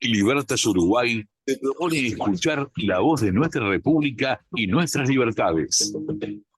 Libertas Uruguay te propone escuchar la voz de nuestra República y nuestras libertades.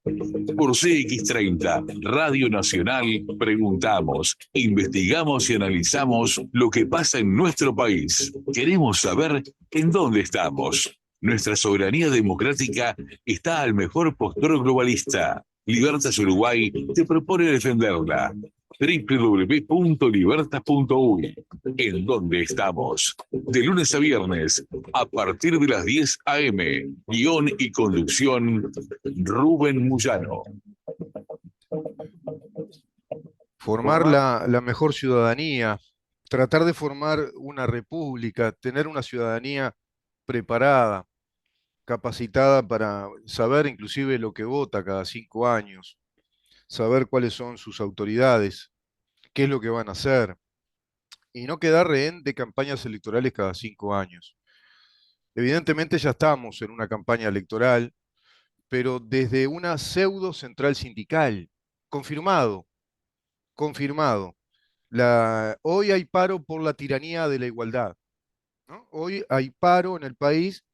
Por CX30, Radio Nacional, preguntamos, investigamos y analizamos lo que pasa en nuestro país. Queremos saber en dónde estamos. Nuestra soberanía democrática está al mejor postor globalista. Libertas Uruguay te propone defenderla. www.libertas.uy. ¿En dónde estamos? De lunes a viernes, a partir de las 10 a.m. Guión y conducción, Rubén Muyano. Formar la mejor ciudadanía, tratar de formar una república, tener una ciudadanía preparada, capacitada para saber inclusive lo que vota cada 5 años, saber cuáles son sus autoridades, qué es lo que van a hacer, y no quedar rehén de campañas electorales cada 5 años. Evidentemente ya estamos en una campaña electoral, pero desde una pseudo central sindical, confirmado, confirmado. Hoy hay paro por la tiranía de la igualdad, ¿no? Hoy hay paro en el país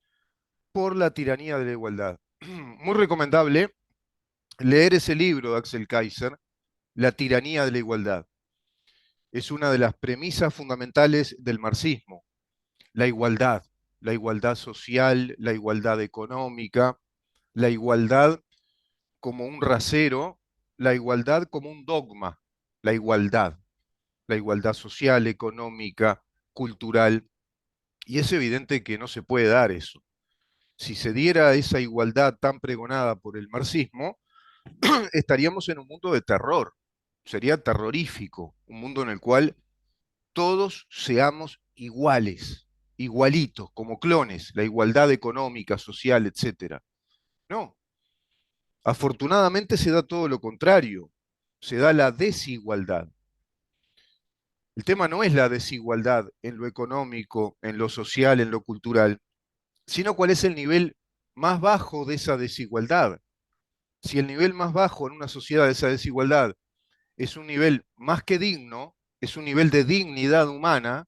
por la tiranía de la igualdad. Muy recomendable leer ese libro de Axel Kaiser, La tiranía de la igualdad. Es una de las premisas fundamentales del marxismo, la igualdad social, la igualdad económica, la igualdad como un rasero, la igualdad como un dogma, la igualdad, la igualdad social, económica, cultural. Y es evidente que no se puede dar eso. Si se diera esa igualdad tan pregonada por el marxismo, estaríamos en un mundo de terror. Sería terrorífico, un mundo en el cual todos seamos iguales, igualitos, como clones, la igualdad económica, social, etcétera. No, afortunadamente se da todo lo contrario, se da la desigualdad. El tema no es la desigualdad en lo económico, en lo social, en lo cultural, sino cuál es el nivel más bajo de esa desigualdad. Si el nivel más bajo en una sociedad de esa desigualdad es un nivel más que digno, es un nivel de dignidad humana,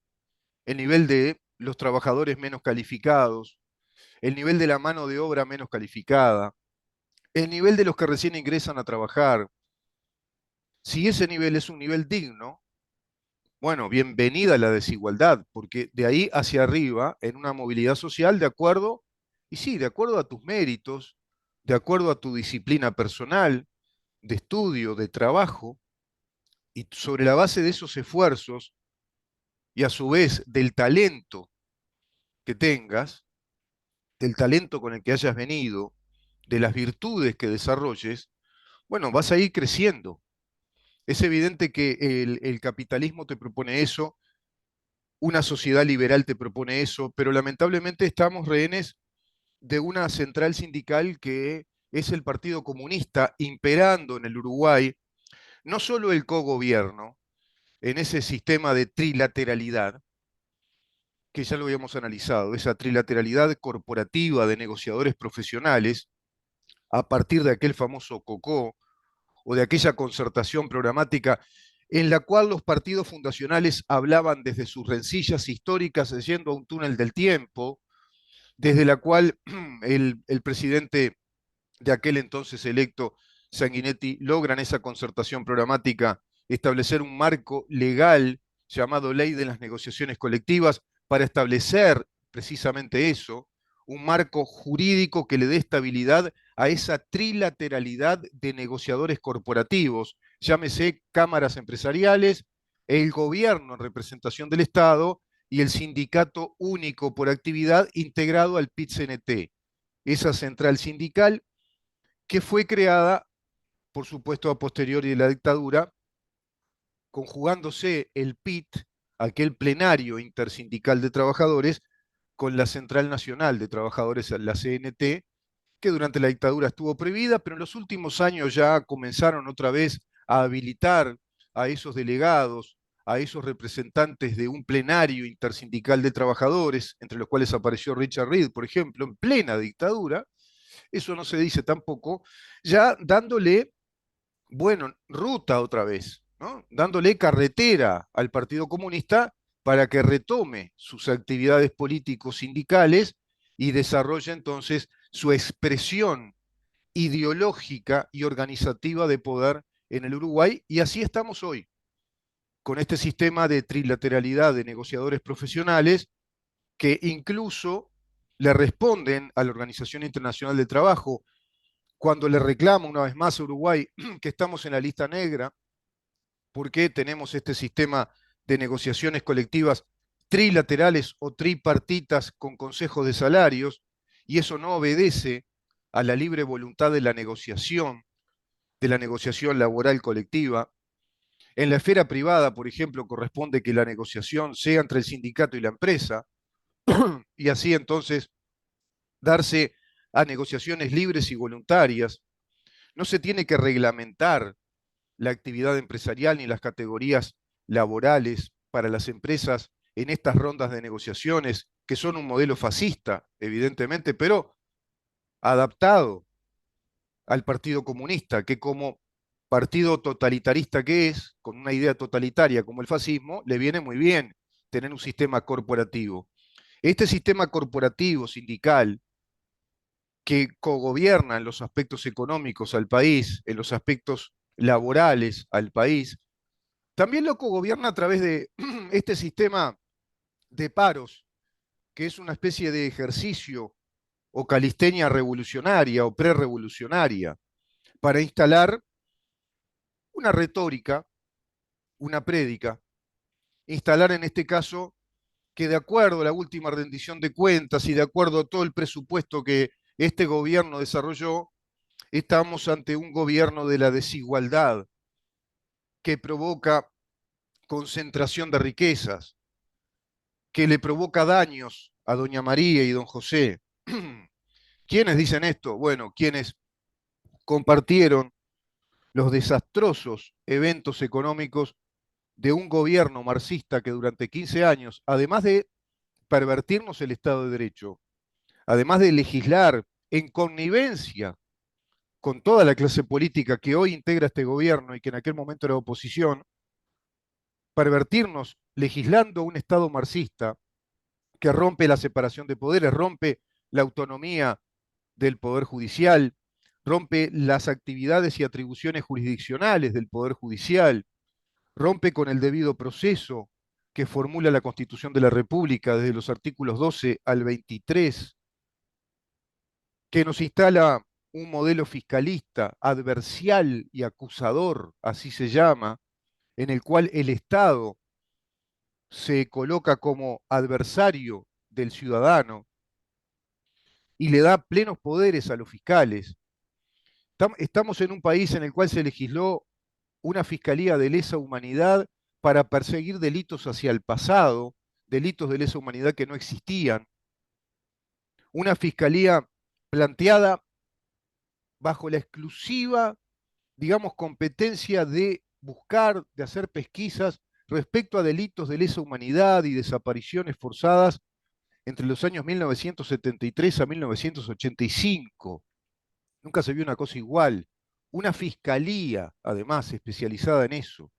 el nivel de los trabajadores menos calificados, el nivel de la mano de obra menos calificada, el nivel de los que recién ingresan a trabajar. Si ese nivel es un nivel digno, bueno, bienvenida la desigualdad, porque de ahí hacia arriba, en una movilidad social, de acuerdo, y sí, de acuerdo a tus méritos, de acuerdo a tu disciplina personal, de estudio, de trabajo, y sobre la base de esos esfuerzos, y a su vez del talento que tengas, del talento con el que hayas venido, de las virtudes que desarrolles, bueno, vas a ir creciendo. Es evidente que el capitalismo te propone eso, una sociedad liberal te propone eso, pero lamentablemente estamos rehenes de una central sindical que es el Partido Comunista imperando en el Uruguay, no solo el cogobierno, en ese sistema de trilateralidad, que ya lo habíamos analizado, esa trilateralidad corporativa de negociadores profesionales, a partir de aquel famoso COCO o de aquella concertación programática en la cual los partidos fundacionales hablaban desde sus rencillas históricas yendo a un túnel del tiempo, desde la cual el presidente de aquel entonces electo, Sanguinetti, logran esa concertación programática establecer un marco legal llamado Ley de las Negociaciones Colectivas para establecer precisamente eso, un marco jurídico que le dé estabilidad a esa trilateralidad de negociadores corporativos, llámese cámaras empresariales, el gobierno en representación del Estado y el sindicato único por actividad integrado al PIT-CNT, esa central sindical que fue creada, por supuesto, a posteriori de la dictadura, conjugándose el PIT, aquel plenario intersindical de trabajadores, con la Central Nacional de Trabajadores, la CNT, que durante la dictadura estuvo prohibida, pero en los últimos años ya comenzaron otra vez a habilitar a esos delegados, a esos representantes de un plenario intersindical de trabajadores, entre los cuales apareció Richard Reed, por ejemplo, en plena dictadura. Eso no se dice tampoco, ya dándole, bueno, ruta otra vez, ¿no? Dándole carretera al Partido Comunista para que retome sus actividades político-sindicales y desarrolle entonces su expresión ideológica y organizativa de poder en el Uruguay, y así estamos hoy, con este sistema de trilateralidad de negociadores profesionales que incluso le responden a la Organización Internacional del Trabajo cuando le reclama una vez más a Uruguay que estamos en la lista negra, porque tenemos este sistema de negociaciones colectivas trilaterales o tripartitas con consejos de salarios, y eso no obedece a la libre voluntad de la negociación laboral colectiva. En la esfera privada, por ejemplo, corresponde que la negociación sea entre el sindicato y la empresa, y así entonces darse a negociaciones libres y voluntarias. No se tiene que reglamentar la actividad empresarial ni las categorías laborales para las empresas en estas rondas de negociaciones, que son un modelo fascista, evidentemente, pero adaptado al Partido Comunista, que como partido totalitarista que es, con una idea totalitaria como el fascismo, le viene muy bien tener un sistema corporativo. Este sistema corporativo sindical que cogobierna en los aspectos económicos al país, en los aspectos laborales al país, también lo cogobierna a través de este sistema de paros, que es una especie de ejercicio o calistenia revolucionaria o prerevolucionaria, para instalar una retórica, una prédica, instalar en este caso que de acuerdo a la última rendición de cuentas y de acuerdo a todo el presupuesto que este gobierno desarrolló, estamos ante un gobierno de la desigualdad que provoca concentración de riquezas, que le provoca daños a doña María y don José. ¿Quiénes dicen esto? Bueno, quienes compartieron los desastrosos eventos económicos de un gobierno marxista que durante 15 años, además de pervertirnos el Estado de Derecho, además de legislar en connivencia con toda la clase política que hoy integra este gobierno y que en aquel momento era oposición, pervertirnos legislando un Estado marxista que rompe la separación de poderes, rompe la autonomía del Poder Judicial, rompe las actividades y atribuciones jurisdiccionales del Poder Judicial, rompe con el debido proceso que formula la Constitución de la República desde los artículos 12 al 23, que nos instala un modelo fiscalista, adversarial y acusador, así se llama, en el cual el Estado se coloca como adversario del ciudadano y le da plenos poderes a los fiscales. Estamos en un país en el cual se legisló una fiscalía de lesa humanidad para perseguir delitos hacia el pasado, delitos de lesa humanidad que no existían. Una fiscalía planteada bajo la exclusiva, digamos, competencia de buscar, de hacer pesquisas respecto a delitos de lesa humanidad y desapariciones forzadas entre los años 1973 a 1985. Nunca se vio una cosa igual. Una fiscalía, además, especializada en eso,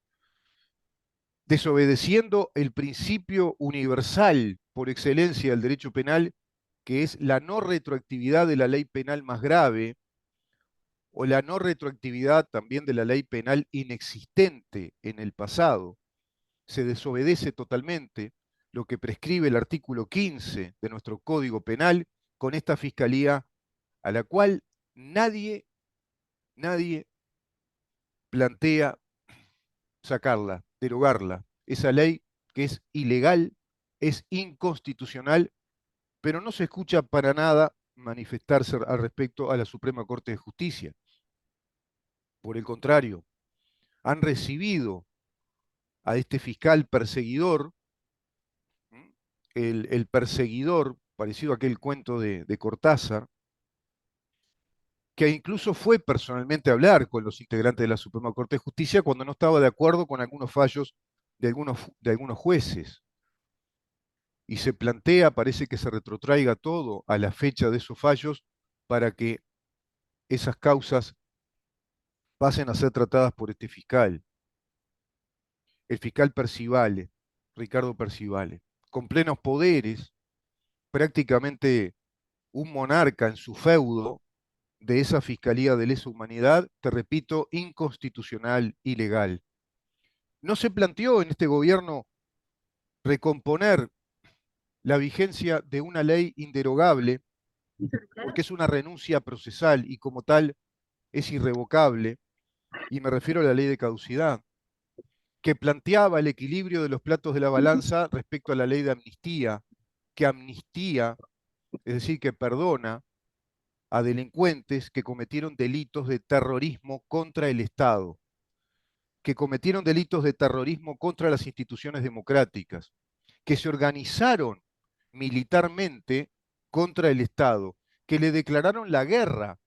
desobedeciendo el principio universal por excelencia del derecho penal, que es la no retroactividad de la ley penal más grave, o la no retroactividad también de la ley penal inexistente en el pasado. Se desobedece totalmente lo que prescribe el artículo 15 de nuestro Código Penal con esta fiscalía a la cual nadie plantea sacarla, derogarla. Esa ley que es ilegal, es inconstitucional, pero no se escucha para nada manifestarse al respecto a la Suprema Corte de Justicia. Por el contrario, han recibido a este fiscal perseguidor, el perseguidor, parecido a aquel cuento de Cortázar, que incluso fue personalmente a hablar con los integrantes de la Suprema Corte de Justicia cuando no estaba de acuerdo con algunos fallos de algunos jueces. Y se plantea, parece que se retrotraiga todo a la fecha de esos fallos para que esas causas pasen a ser tratadas por este fiscal, el fiscal Percivale. Ricardo Percivale, con plenos poderes, prácticamente un monarca en su feudo de esa Fiscalía de Lesa Humanidad, te repito, inconstitucional, ilegal. No se planteó en este gobierno recomponer la vigencia de una ley inderogable, porque es una renuncia procesal y como tal es irrevocable, y me refiero a la ley de caducidad, que planteaba el equilibrio de los platos de la balanza respecto a la ley de amnistía, que amnistía, es decir, que perdona a delincuentes que cometieron delitos de terrorismo contra el Estado, que cometieron delitos de terrorismo contra las instituciones democráticas, que se organizaron militarmente contra el Estado, que le declararon la guerra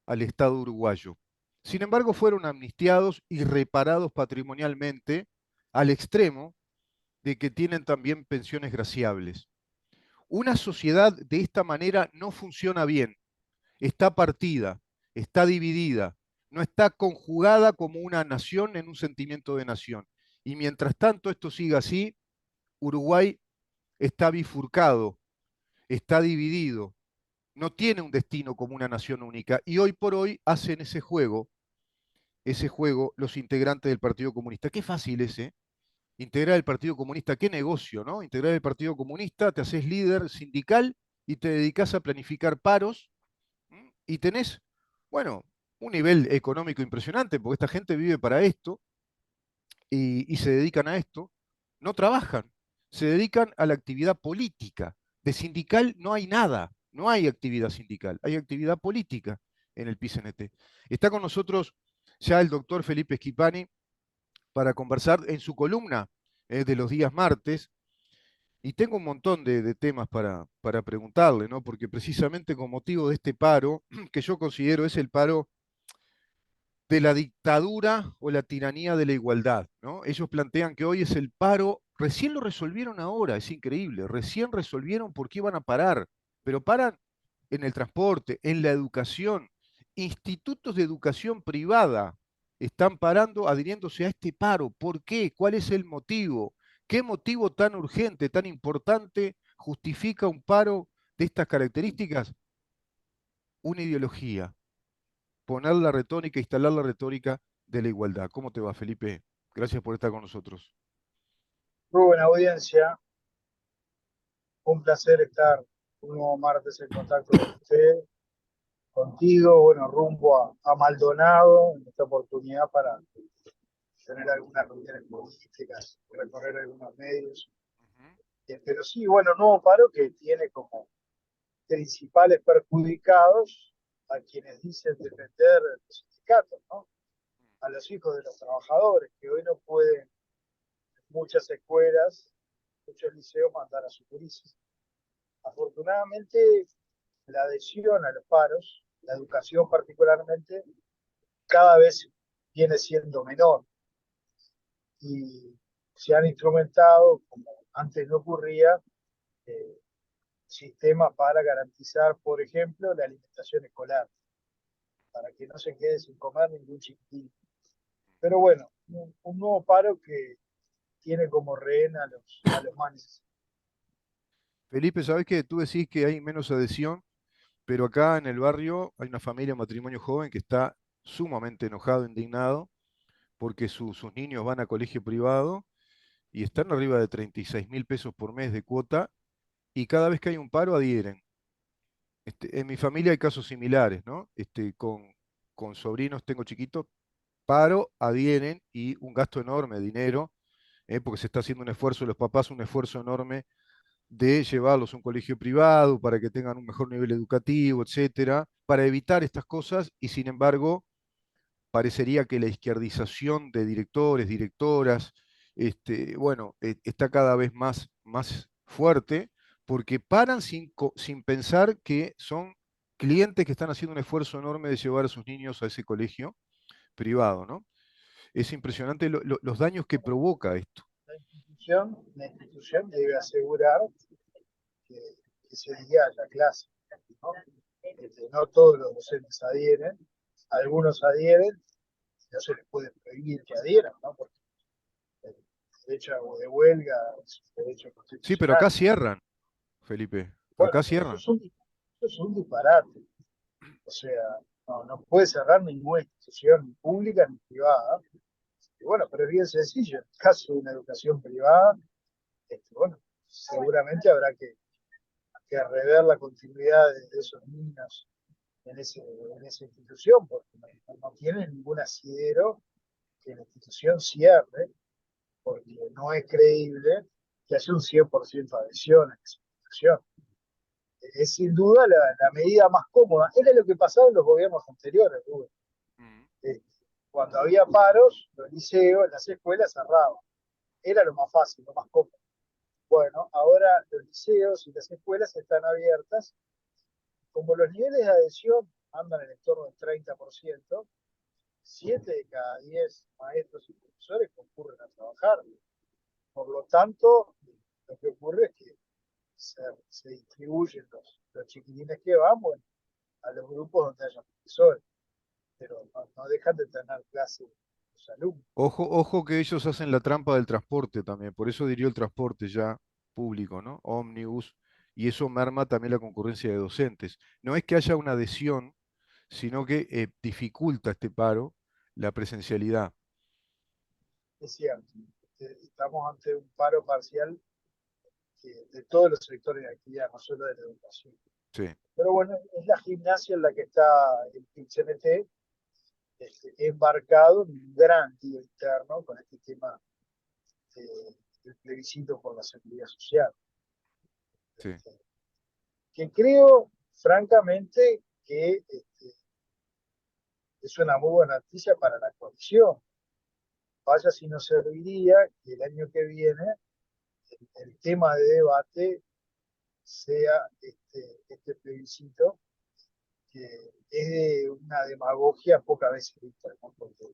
al Estado uruguayo. Sin embargo, fueron amnistiados y reparados patrimonialmente al extremo de que tienen también pensiones graciables. Una sociedad de esta manera no funciona bien, está partida, está dividida, no está conjugada como una nación en un sentimiento de nación. Y mientras tanto esto siga así, Uruguay está bifurcado, está dividido, no tiene un destino como una nación única. Y hoy por hoy hacen ese juego los integrantes del Partido Comunista. Qué fácil es, ¿eh? Integrar el Partido Comunista, qué negocio, ¿no? Integrar el Partido Comunista, te haces líder sindical y te dedicas a planificar paros. Y tenés, bueno, un nivel económico impresionante, porque esta gente vive para esto y se dedican a esto, no trabajan, se dedican a la actividad política. De sindical no hay nada, no hay actividad sindical, hay actividad política en el PCNT. Está con nosotros ya el doctor Felipe Schipani para conversar en su columna de los días martes. Y tengo un montón de temas para preguntarle, ¿no? Porque precisamente con motivo de este paro, que yo considero es el paro de la dictadura o la tiranía de la igualdad, ¿no? Ellos plantean que hoy es el paro, recién lo resolvieron ahora, es increíble, recién resolvieron por qué iban a parar, pero paran en el transporte, en la educación, institutos de educación privada están parando, adhiriéndose a este paro. ¿Por qué? ¿Cuál es el motivo? ¿Qué motivo tan urgente, tan importante justifica un paro de estas características? Una ideología, poner la retórica, instalar la retórica de la igualdad. ¿Cómo te va, Felipe? Gracias por estar con nosotros. Muy buena audiencia, un placer estar un nuevo martes en contacto con usted, contigo, bueno, rumbo a Maldonado, en esta oportunidad para tener algunas reuniones políticas, recorrer algunos medios. Pero sí, bueno, nuevo paro que tiene como principales perjudicados a quienes dicen defender los sindicatos, ¿no? A los hijos de los trabajadores, que hoy no pueden muchas escuelas, muchos liceos mandar a su crisis. Afortunadamente, la adhesión a los paros, la educación particularmente, cada vez viene siendo menor y se han instrumentado, como antes no ocurría, eh, sistemas para garantizar, por ejemplo, la alimentación escolar, para que no se quede sin comer ningún chiquitín. Pero bueno, un nuevo paro que tiene como rehén a los más necesitados. Felipe, ¿sabés que tú decís que hay menos adhesión? Pero acá en el barrio hay una familia, un matrimonio joven que está sumamente enojado, indignado, porque sus niños van a colegio privado y están arriba de 36.000 pesos por mes de cuota y cada vez que hay un paro adhieren. En mi familia hay casos similares, ¿no? Con sobrinos, tengo chiquitos, paro, adhieren y un gasto enorme de dinero, porque se está haciendo un esfuerzo, los papás un esfuerzo enorme de llevarlos a un colegio privado para que tengan un mejor nivel educativo, etcétera, para evitar estas cosas y sin embargo parecería que la izquierdización de directores, directoras, bueno, está cada vez más fuerte porque paran sin pensar que son clientes que están haciendo un esfuerzo enorme de llevar a sus niños a ese colegio privado, ¿no? Es impresionante los daños que provoca esto. La institución debe asegurar que, que se diga a la clase, ¿no? No todos los docentes adhieren, algunos adhieren, no se les puede prohibir que adhieran, ¿no? Porque derecho de huelga es un derecho Sí, pero acá constitucional. cierran, Felipe. Bueno, Acá pero eso cierran. eso es un disparate. O sea, no puede cerrar ninguna institución, ni pública ni privada. Y bueno, pero es bien sencillo. En el caso de una educación privada, bueno, seguramente habrá que rever la continuidad de esos niños en esa institución, porque no tiene ningún asidero que la institución cierre, porque no es creíble que haya un 100% de adhesión a esa institución. Es sin duda la medida más cómoda. Era lo que pasaba en los gobiernos anteriores, Rubén. Mm. Cuando había paros, los liceos, las escuelas cerraban. Era lo más fácil, lo más cómodo. Bueno, ahora los liceos y las escuelas están abiertas. Como los niveles de adhesión andan en el entorno del 30%, 7 de cada 10 maestros y profesores concurren a trabajar. Por lo tanto, lo que ocurre es que se distribuyen los chiquilines que van, bueno, a los grupos donde haya profesores, pero no dejan de tener clases los alumnos. Ojo, ojo que ellos hacen la trampa del transporte también, por eso diría el transporte ya público, ¿no? Ómnibus, y eso merma también la concurrencia de docentes. No es que haya una adhesión, sino que dificulta este paro la presencialidad. Es cierto, estamos ante un paro parcial de todos los sectores de actividad, no solo de la educación. Sí, Pero bueno, es la gimnasia en la que está el CNT, embarcado en un gran lío interno con este tema del plebiscito por la seguridad social. sí. Que creo, francamente, que es una muy buena noticia para la coalición. Vaya si nos serviría que el año que viene el tema de debate sea este plebiscito, que es de una demagogia pocas veces vista, ¿no? Porque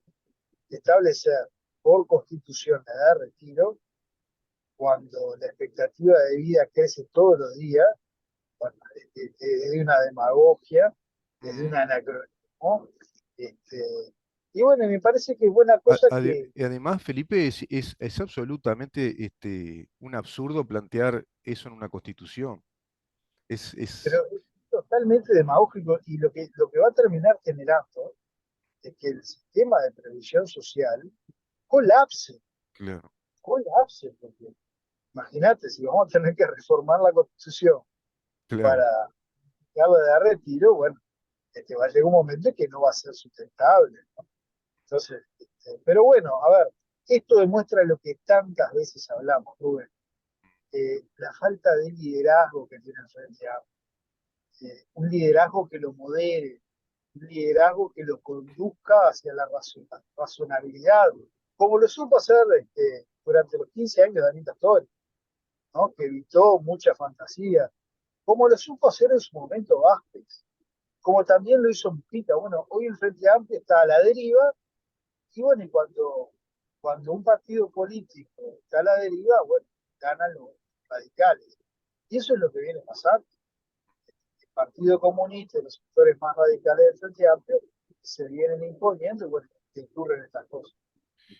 establecer por constitución la edad de retiro, cuando la expectativa de vida crece todos los días, bueno, es de una demagogia, es de un Ujú. anacronismo. Este, y bueno, me parece que es buena cosa que. Y además, Felipe, es absolutamente un absurdo plantear eso en una constitución. Es Pero es totalmente demagógico y lo que va a terminar generando es que el sistema de previsión social colapse, claro, colapse, porque imagínate si vamos a tener que reformar la constitución claro. para darle de retiro, bueno, va a llegar un momento que no va a ser sustentable, ¿no? Entonces, pero bueno, a ver, esto demuestra lo que tantas veces hablamos, Rubén, la falta de liderazgo que tiene el Frente Amplio, un liderazgo que lo modere, un liderazgo que lo conduzca hacia la razonabilidad, como lo supo hacer durante los 15 años de Anita Story, ¿no? Que evitó mucha fantasía, como lo supo hacer en su momento Vázquez, como también lo hizo Mujica. Bueno, hoy el Frente Amplio está a la deriva, y bueno, y cuando un partido político está a la deriva, bueno, ganan los radicales. Y eso es lo que viene pasando. El Partido Comunista y los sectores más radicales del Frente Amplio se vienen imponiendo y bueno, que ocurren estas cosas.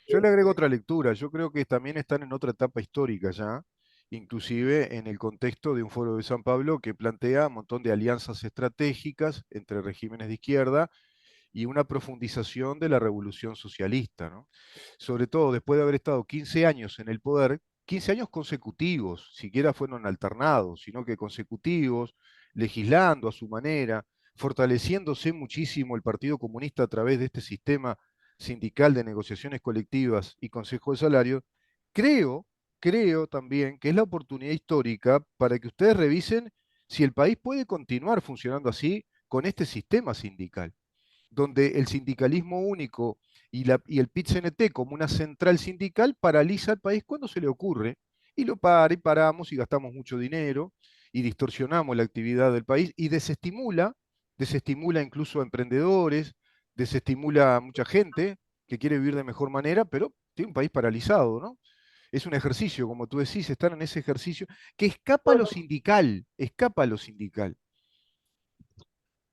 Yo le agrego Este, otra lectura. Yo creo que también están en otra etapa histórica ya, inclusive en el contexto de un foro de San Pablo que plantea un montón de alianzas estratégicas entre regímenes de izquierda y una profundización de la revolución socialista, ¿no? Sobre todo después de haber estado 15 años en el poder, 15 años consecutivos, siquiera fueron alternados, sino que consecutivos, legislando a su manera, fortaleciéndose muchísimo el Partido Comunista a través de este sistema sindical de negociaciones colectivas y consejo de salario, creo, creo también que es la oportunidad histórica para que ustedes revisen si el país puede continuar funcionando así con este sistema sindical donde el sindicalismo único y el PIT-CNT como una central sindical paraliza al país cuando se le ocurre y lo para y paramos y gastamos mucho dinero y distorsionamos la actividad del país y desestimula incluso a emprendedores, desestimula a mucha gente que quiere vivir de mejor manera, pero tiene un país paralizado, ¿no? Es un ejercicio, como tú decís, están en ese ejercicio que escapa a lo bueno, sindical, escapa a lo sindical.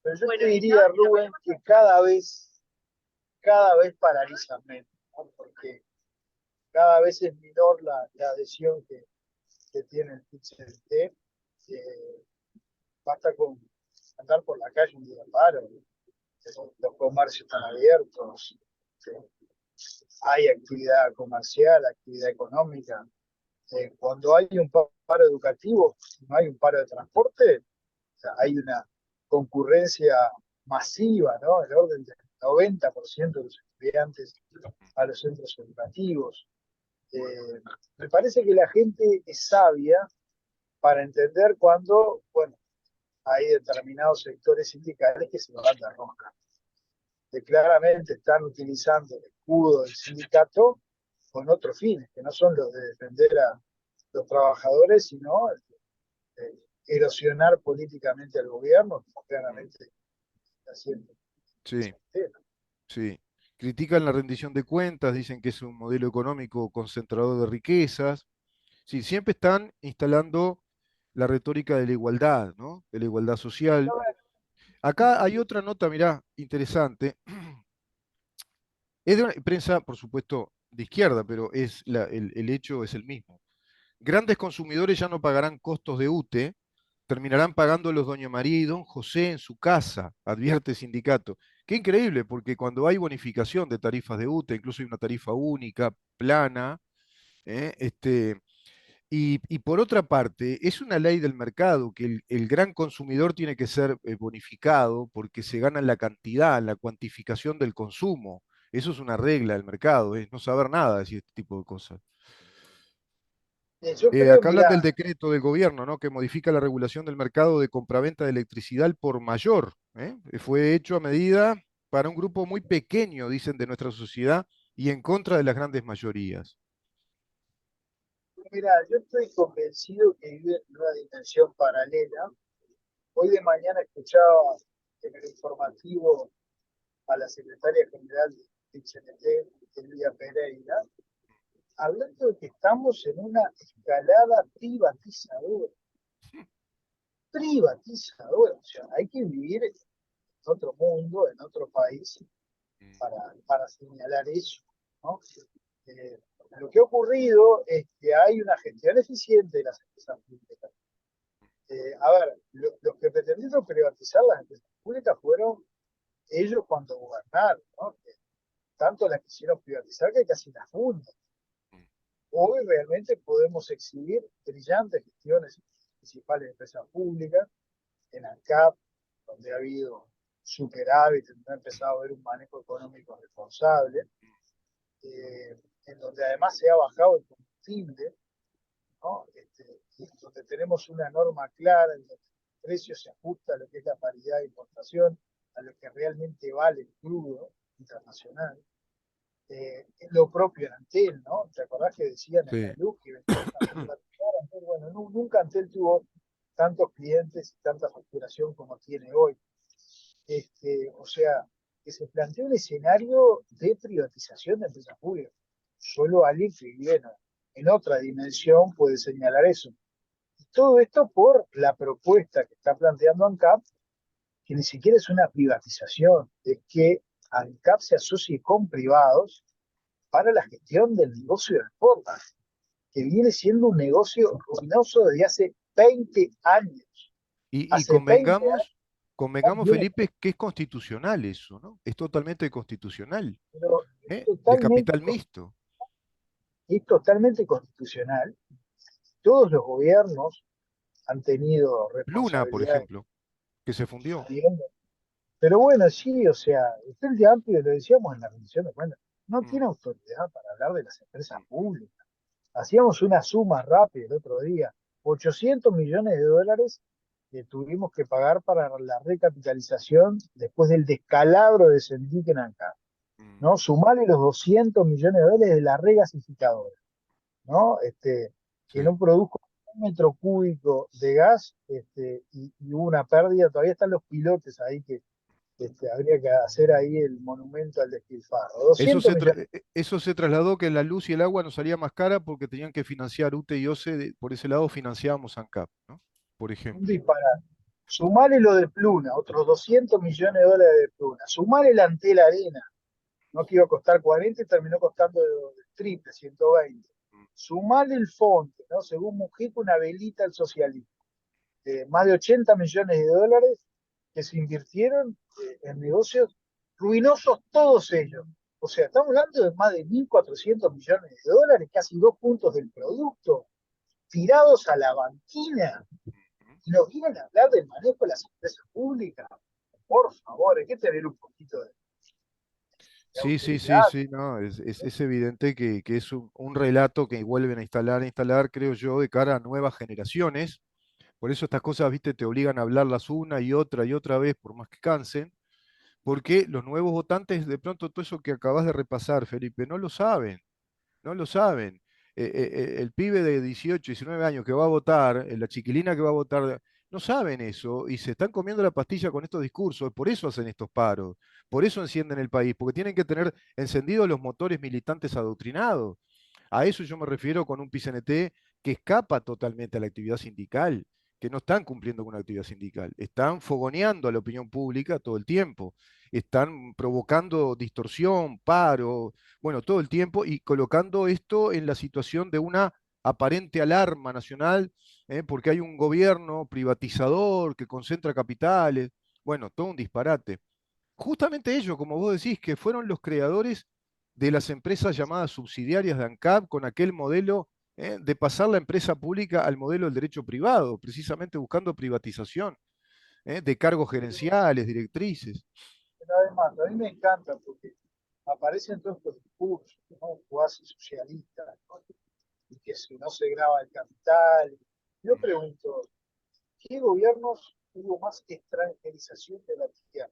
pero yo te diría, Rubén, que cada vez paralizan menos, ¿no? Porque cada vez es menor la adhesión que tiene el PIT-CNT. Basta con andar por la calle un día de paro, los comercios están abiertos, hay actividad comercial, actividad económica. Cuando hay un paro educativo, no hay un paro de transporte, o sea, hay una concurrencia masiva, ¿no? El orden del 90% de los estudiantes a los centros educativos. Me parece que la gente es sabia para entender cuando, bueno, hay determinados sectores sindicales que se lo dan de rosca, que claramente están utilizando el escudo del sindicato con otros fines, que no son los de defender a los trabajadores, sino erosionar políticamente al gobierno, como claramente está haciendo. Sí, sí. Critican la rendición de cuentas, dicen que es un modelo económico concentrador de riquezas. Sí, siempre están instalando la retórica de la igualdad, ¿no? De la igualdad social. Acá hay otra nota, mirá, interesante. Es de una prensa, por supuesto, de izquierda, pero el hecho es el mismo. Grandes consumidores ya no pagarán costos de UTE, terminarán pagando los doña María y don José en su casa, advierte el sindicato. Qué increíble, porque cuando hay bonificación de tarifas de UTE, incluso hay una tarifa única, plana, ¿eh? Y por otra parte, es una ley del mercado que el gran consumidor tiene que ser bonificado porque se gana en la cantidad, en la cuantificación del consumo. Eso es una regla del mercado, es no saber nada de este tipo de cosas. Yo creo, Acá hablan mira, del decreto del gobierno, ¿no? Que modifica la regulación del mercado de compraventa de electricidad al por mayor. ¿Eh? Fue hecho a medida para un grupo muy pequeño, dicen, de nuestra sociedad y en contra de las grandes mayorías. yo estoy convencido que vive en una dimensión paralela. Hoy de mañana escuchaba en el informativo a la secretaria general del CNT, Elvia Pereira, hablando de que estamos en una escalada privatizadora. Privatizadora, o sea, hay que vivir en otro mundo, en otro país, para señalar eso, ¿no? Lo que ha ocurrido es que hay una gestión eficiente de las empresas públicas. A ver, los que pretendieron privatizar las empresas públicas fueron ellos cuando gobernaron, ¿no? Tanto las quisieron privatizar que casi las fundan. Hoy realmente podemos exhibir brillantes gestiones en las principales empresas públicas, en ANCAP, donde ha habido superávit, donde ha empezado a haber un manejo económico responsable, en donde además se ha bajado el combustible, ¿no? Y donde tenemos una norma clara, en donde el precio se ajusta a lo que es la paridad de importación, a lo que realmente vale el crudo internacional. Lo propio en Antel, ¿no? ¿Te acordás que decían en Sí. la luz que bueno, nunca Antel tuvo tantos clientes y tanta facturación como tiene hoy. O sea, que se plantea un escenario de privatización de empresas públicas. Solo alguien que vive en otra dimensión puede señalar eso. Y todo esto por la propuesta que está planteando ANCAP, que ni siquiera es una privatización, es que ANCAP se asocie con privados para la gestión del negocio de reformas, que viene siendo un negocio ruinoso desde hace 20 años. Y Hace 20 años convengamos, viene, Felipe, que es constitucional eso, ¿no? Es totalmente constitucional, pero ¿eh? De capital mixto. es totalmente constitucional. Todos los gobiernos han tenido Luna, por responsabilidades ejemplo, que se fundió. a nivel. Pero bueno, sí, o sea, el Frente Amplio, lo decíamos en la rendición de cuentas, no Mm, tiene autoridad para hablar de las empresas mm, públicas. Hacíamos una suma rápida el otro día, 800 millones de dólares que tuvimos que pagar para la recapitalización después del descalabro de Sendic en Anca, mm. ¿no? Sumarle los 200 millones de dólares de la regasificadora, ¿no? Que Sí. no produjo un metro cúbico de gas, y hubo una pérdida. Todavía están los pilotes ahí que habría que hacer ahí el monumento al despilfarro. 200 millones. Eso se trasladó que la luz y el agua nos salía más cara porque tenían que financiar UTE y OCE, por ese lado financiábamos ANCAP, ¿no? Por Un ejemplo. disparate. Sumale lo de Pluna, otros 200 millones de dólares de Pluna. Sumale la Antel Arena, no que iba a costar 40 y terminó costando triple, 120. Sumar el fondo, ¿no? Según Mujica, una velita al socialismo. Más de 80 millones de dólares que se invirtieron en negocios ruinosos todos ellos. O sea, estamos hablando de más de 1.400 millones de dólares, casi 2 puntos del producto, tirados a la banquina. Y nos vienen a hablar del manejo de las empresas públicas. Por favor, hay que tener un poquito de Sí, sí, sí, autoridad. sí, no, es evidente que es un relato que vuelven a instalar, creo yo, de cara a nuevas generaciones. Por eso estas cosas, viste, te obligan a hablarlas una y otra vez, por más que cansen, porque los nuevos votantes, de pronto, todo eso que acabas de repasar, Felipe, no lo saben, no lo saben. El pibe de 18, 19 años que va a votar, la chiquilina que va a votar, no saben eso y se están comiendo la pastilla con estos discursos. Por eso hacen estos paros, por eso encienden el país, porque tienen que tener encendidos los motores militantes adoctrinados. A eso yo me refiero con un PCNT que escapa totalmente a la actividad sindical, que no están cumpliendo con una actividad sindical, están fogoneando a la opinión pública todo el tiempo, están provocando distorsión, paro, bueno, todo el tiempo y colocando esto en la situación de una aparente alarma nacional, porque hay un gobierno privatizador que concentra capitales, bueno, todo un disparate. Justamente ellos, como vos decís, que fueron los creadores de las empresas llamadas subsidiarias de ANCAP con aquel modelo de pasar la empresa pública al modelo del derecho privado, precisamente buscando privatización de cargos gerenciales, directrices. Pero además, a mí me encanta porque aparecen todos estos discursos, ¿no? Cuasi socialistas, ¿no? Y que si no se graba el capital. Yo pregunto, ¿qué gobiernos hubo más extranjerización de la tierra?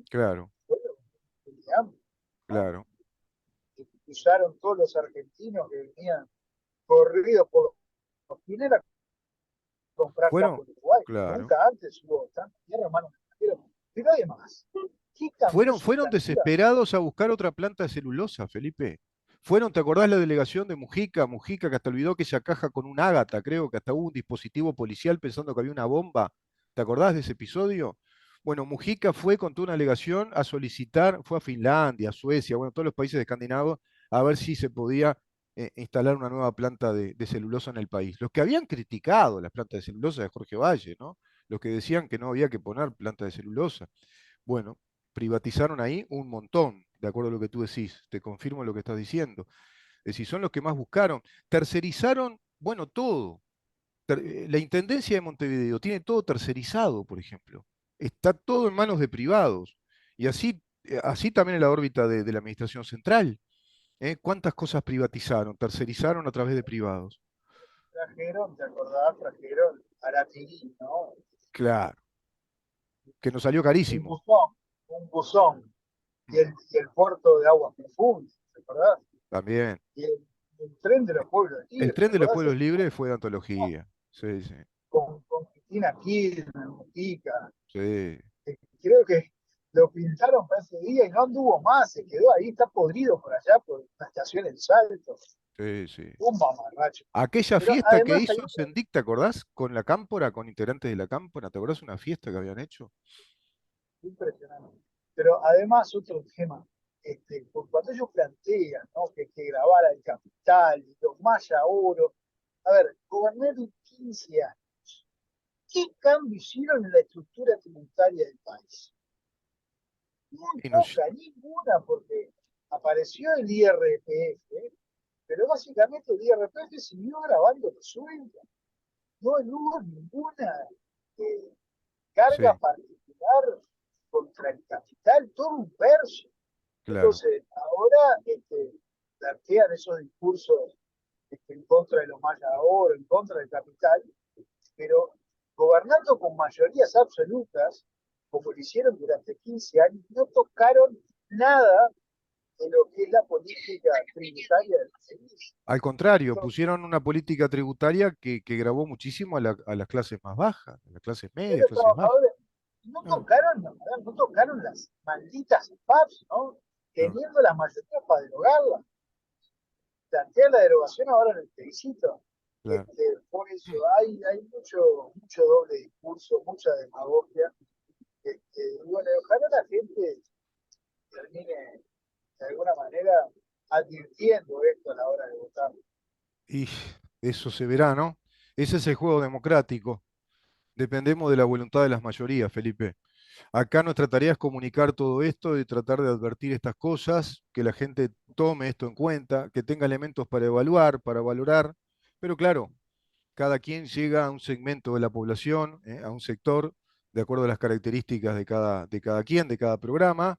Claro, Bueno, digamos, ¿no? claro. Que cruzaron todos los argentinos que venían corridos por los fines a comprar Fueron, campo en Uruguay. claro. Nunca antes hubo tanta tierra en manos extranjeras. Pero además, ¿qué cambió Fueron sustantivamente? desesperados a buscar otra planta de celulosa, Felipe. Fueron, ¿te acordás la delegación de Mujica? Mujica que hasta olvidó que esa caja con un ágata, creo que hasta hubo un dispositivo policial pensando que había una bomba. ¿Te acordás de ese episodio? Bueno, Mujica fue con toda una delegación a solicitar, fue a Finlandia, a Suecia, bueno, todos los países escandinavos, a ver si se podía instalar una nueva planta de celulosa en el país. Los que habían criticado las plantas de celulosa de Jorge Valle, ¿no? Los que decían que no había que poner planta de celulosa. Bueno, privatizaron ahí un montón, de acuerdo a lo que tú decís. Te confirmo lo que estás diciendo. Es decir, son los que más buscaron. Tercerizaron, bueno, todo. La Intendencia de Montevideo tiene todo tercerizado, por ejemplo. Está todo en manos de privados. Y así también en la órbita de la Administración Central. ¿Cuántas cosas privatizaron? Tercerizaron a través de privados. Trajeron, ¿te acordás? Trajeron a la Tiguí, ¿no? Claro, que nos salió Un carísimo. buzón, un buzón. Y el puerto de aguas profundas, ¿te acordás? También. Y el tren de los pueblos El libres, tren ¿te de los acordás? pueblos libres fue de antología. Sí, sí, Con Cristina Kirchner, Mujica. sí. Creo que lo pintaron para ese día y no anduvo más, se quedó ahí, está podrido por allá, por la estación El Salto. Sí, sí. Un mamarracho. Aquella Pero fiesta que además hay hizo Sendik, ¿te acordás? Con la Cámpora, con integrantes de la Cámpora, ¿te acordás una fiesta que habían hecho? impresionante. Pero además otro tema, cuando ellos plantean, ¿no? que grabara el capital y los maya oro, a ver, gobernaron 15 años. ¿Qué cambio hicieron en la estructura tributaria del país? Muy Y nos- poca, ninguna, porque apareció el IRPF, pero básicamente el IRPF siguió grabando los sueldos. No hubo ninguna eh, carga sí, particular contra el capital, todo un verso. claro. Entonces, ahora plantean esos discursos en contra de los mayas oro, en contra del capital, pero gobernando con mayorías absolutas, como lo hicieron durante 15 años, no tocaron nada de lo que es la política tributaria del país. Al contrario, Entonces, pusieron una política tributaria que grabó muchísimo a las clases más bajas, a las clases medias, los clases bajas. trabajadores no No, tocaron, no tocaron las malditas PAPs, ¿no? no, Teniendo las mayorías para derogarlas. Plantea la derogación ahora en el plebiscito. claro. Por eso hay mucho doble discurso, mucha demagogia. Y bueno, ojalá la gente termine de alguna manera advirtiendo esto a la hora de votar. Y eso se verá, ¿no? Ese es el juego democrático. Dependemos de la voluntad de las mayorías, Felipe. Acá nuestra tarea es comunicar todo esto y tratar de advertir estas cosas, que la gente tome esto en cuenta, que tenga elementos para evaluar, para valorar. Pero claro, cada quien llega a un segmento de la población, a un sector, de acuerdo a las características de cada quien, de cada programa,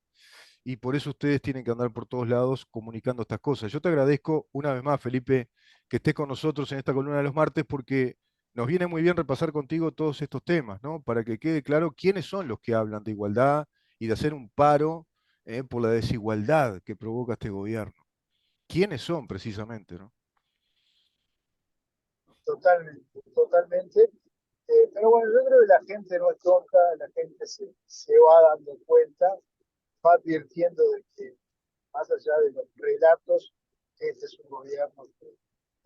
y por eso ustedes tienen que andar por todos lados comunicando estas cosas. Yo te agradezco una vez más, Felipe, que estés con nosotros en esta columna de los martes, porque nos viene muy bien repasar contigo todos estos temas, ¿no? Para que quede claro quiénes son los que hablan de igualdad y de hacer un paro por la desigualdad que provoca este gobierno. ¿Quiénes son precisamente, no? Totalmente, totalmente. Pero bueno, yo creo que la gente no es tonta, la gente se va dando cuenta, va advirtiendo de que más allá de los relatos, este es un gobierno que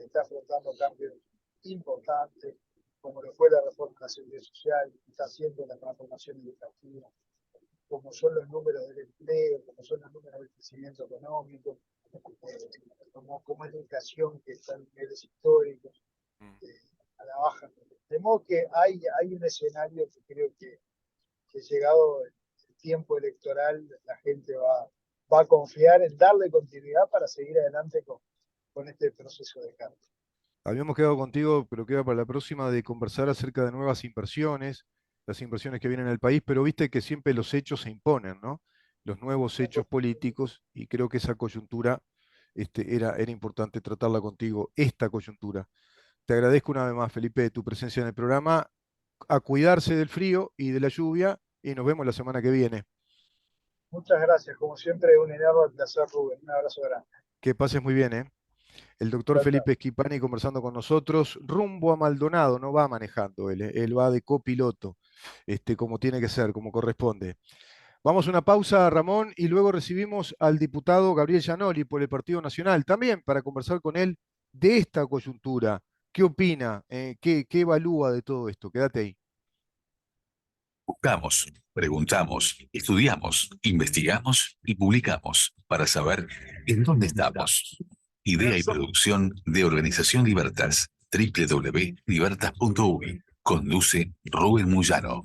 está afrontando cambios importantes, como lo fue la reforma de la seguridad social, está haciendo la transformación educativa, como son los números del empleo, como son los números del crecimiento económico, como es la educación que está en niveles históricos, a la baja. De modo que hay un escenario que creo que llegado el tiempo electoral, la gente va a confiar en darle continuidad para seguir adelante con este proceso de cambio. Habíamos quedado contigo, pero queda para la próxima, de conversar acerca de nuevas inversiones, las inversiones que vienen al país, pero viste que siempre los hechos se imponen, ¿no? Los nuevos hechos políticos, y creo que esa coyuntura era importante tratarla contigo, esta coyuntura. Te agradezco una vez más, Felipe, tu presencia en el programa, a cuidarse del frío y de la lluvia, y nos vemos la semana que viene. Muchas gracias, como siempre, un enorme placer, Rubén. Un abrazo grande. Que pases muy bien, ¿eh? El doctor Chao, chao. Felipe Schipani conversando con nosotros, rumbo a Maldonado, no va manejando él va de copiloto, como tiene que ser, como corresponde. Vamos a una pausa, Ramón, y luego recibimos al diputado Gabriel Gianoli por el Partido Nacional, también para conversar con él de esta coyuntura. ¿Qué opina? ¿Qué evalúa de todo esto? Quédate ahí. Buscamos, preguntamos, estudiamos, investigamos y publicamos para saber en dónde estamos. Idea y producción de Organización Libertas, www.libertas.uy. Conduce Rubén Muyano.